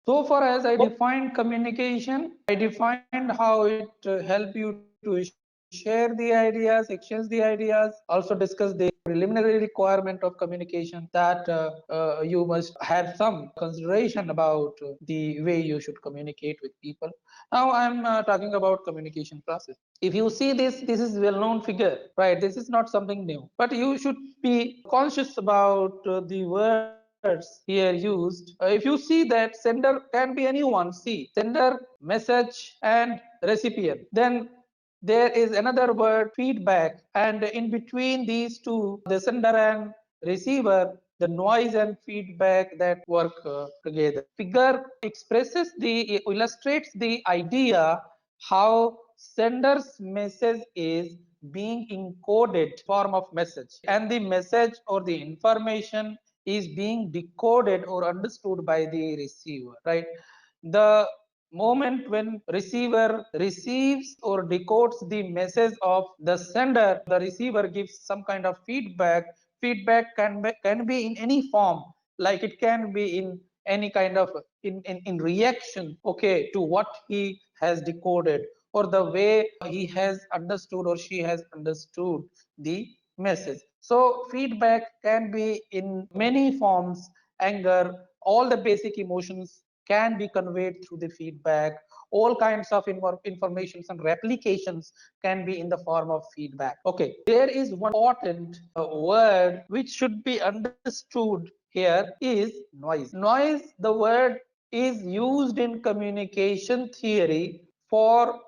So far as I defined communication, I defined how it help you to share the ideas, exchange the ideas, also discuss the preliminary requirement of communication, that you must have some consideration about the way you should communicate with people. Now I'm talking about communication process. If you see this is well-known figure, right? This is not something new, but you should be conscious about the words here used. If you see that sender can be anyone, see sender, message, and recipient. Then there is another word, feedback, and in between these two, the sender and receiver, the noise and feedback that work together. Figure expresses the illustrates the idea how sender's message is being encoded form of message, and the message or the information is being decoded or understood by the receiver, right? The moment when receiver receives or decodes the message of the sender, the receiver gives some kind of feedback. Feedback can be in any form, like it can be in any kind of in reaction, okay, to what he has decoded, or the way he has understood or she has understood the message. So feedback can be in many forms. Anger, all the basic emotions can be conveyed through the feedback. All kinds of informations and replications can be in the form of feedback. Okay, there is one important word which should be understood here is noise. Noise, the word, is used in communication theory for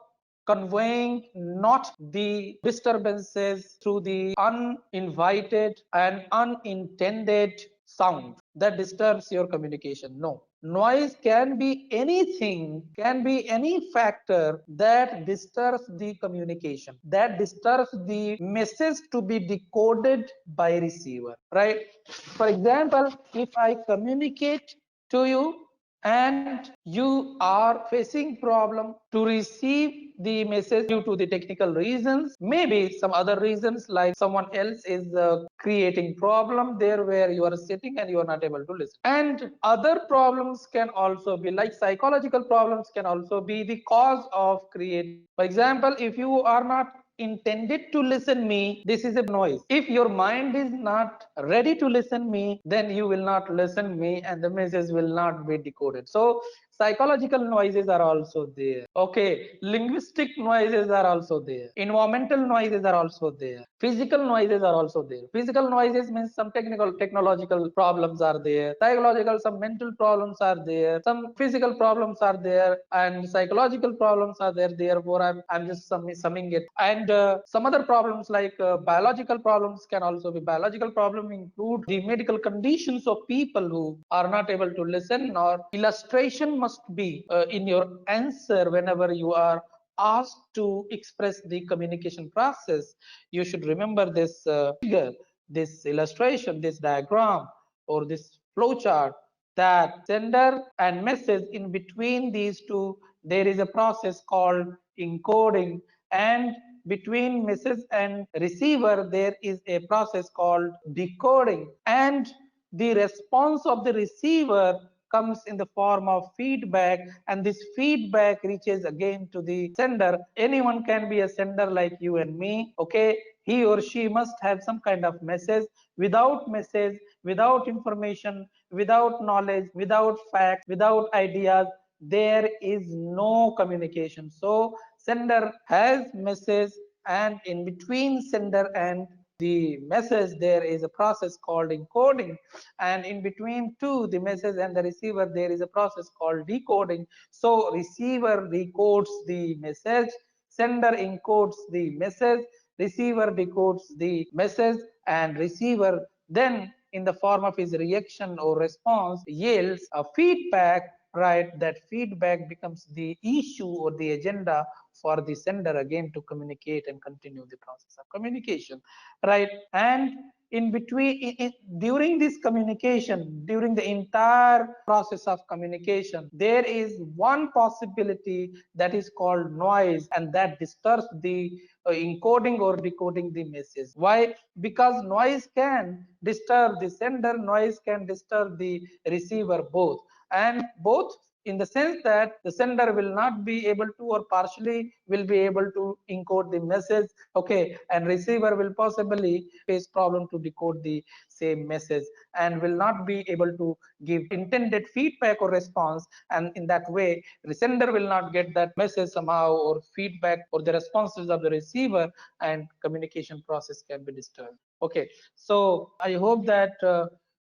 conveying not the disturbances through the uninvited and unintended sound that disturbs your communication. No, noise can be anything, can be any factor that disturbs the communication, that disturbs the message to be decoded by receiver, right? For example, if I communicate to you and you are facing problem to receive the message due to the technical reasons, maybe some other reasons, like someone else is creating problem there where you are sitting and you are not able to listen. And other problems can also be like psychological problems can also be the cause of creating. For example, if you are not intended to listen me, this is a noise. If your mind is not ready to listen me, then you will not listen me and the message will not be decoded. So psychological noises are also there, okay, linguistic noises are also there, environmental noises are also there, physical noises are also there. Physical noises means some technological problems are there, psychological, some mental problems are there, some physical problems are there, and psychological problems are there. Therefore I'm just summing it. And some other problems like biological problems can also be. Biological problem include the medical conditions of people who are not able to listen, or illustration must be in your answer whenever you are asked to express the communication process. You should remember this figure, this illustration, this diagram, or this flowchart, that sender and message, in between these two there is a process called encoding, and between message and receiver there is a process called decoding, and the response of the receiver comes in the form of feedback, and this feedback reaches again to the sender. Anyone can be a sender like you and me, okay? He or she must have some kind of message. Without message, without information, without knowledge, without facts, without ideas, there is no communication. So sender has message, and in between sender and the message there is a process called encoding, and in between two, the message and the receiver, there is a process called decoding. So receiver decodes the message, sender encodes the message, receiver decodes the message, and receiver then in the form of his reaction or response yields a feedback, right? That feedback becomes the issue or the agenda for the sender again to communicate and continue the process of communication, right? And in between, during this communication, during the entire process of communication, there is one possibility that is called noise, and that disturbs the encoding or decoding the message. Why? Because noise can disturb the sender, noise can disturb the receiver, both, and both in the sense that the sender will not be able to or partially will be able to encode the message, okay, and receiver will possibly face problem to decode the same message and will not be able to give intended feedback or response, and in that way the sender will not get that message somehow or feedback or the responses of the receiver, and communication process can be disturbed. Okay, so I hope that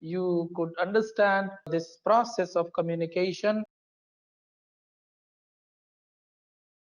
you could understand this process of communication.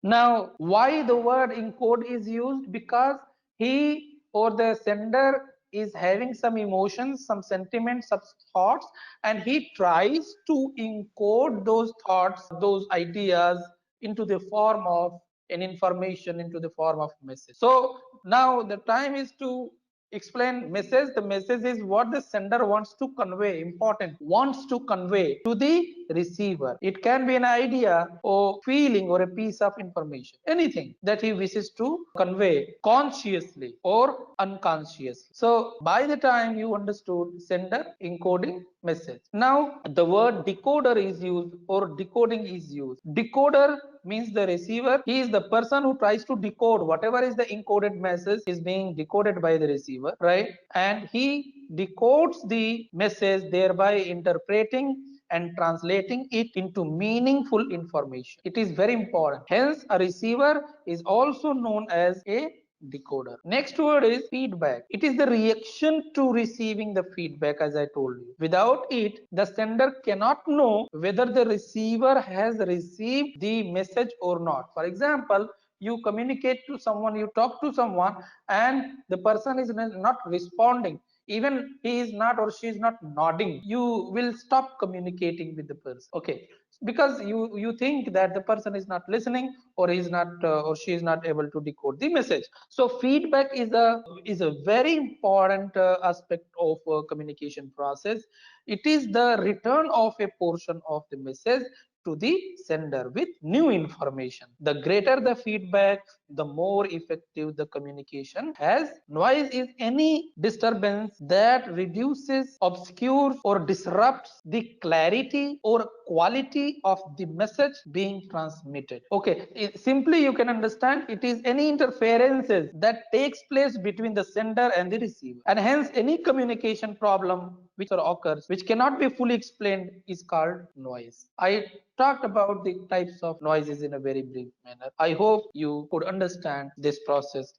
Now, why the word encode is used? Because he or the sender is having some emotions, some sentiments, some thoughts, and he tries to encode those thoughts, those ideas into the form of an information, into the form of message. So now the time is to explain message. The message is what the sender wants to convey, important, wants to convey to the receiver. It can be an idea or feeling or a piece of information, anything that he wishes to convey consciously or unconsciously. So by the time you understood sender, encoding, message, now the word decoder is used or decoding is used. Decoder means the receiver. He is the person who tries to decode whatever is the encoded message is being decoded by the receiver, right? And he decodes the message, thereby interpreting and translating it into meaningful information. It is very important. Hence, a receiver is also known as a decoder. Next word is feedback. It is the reaction to receiving the feedback, as I told you. Without it, the sender cannot know whether the receiver has received the message or not. For example, you communicate to someone, you talk to someone, and the person is not responding, even he is not or she is not nodding, you will stop communicating with the person, okay, because you think that the person is not listening, or he is not or she is not able to decode the message. So feedback is a very important aspect of communication process. It is the return of a portion of the message to the sender with new information. The greater the feedback, the more effective the communication. As noise is any disturbance that reduces, obscures, or disrupts the clarity or quality of the message being transmitted. Okay, simply you can understand, it is any interferences that takes place between the sender and the receiver, and hence any communication problem which occurs which cannot be fully explained is called noise. I talked about the types of noises in a very brief manner. I hope you could understand this process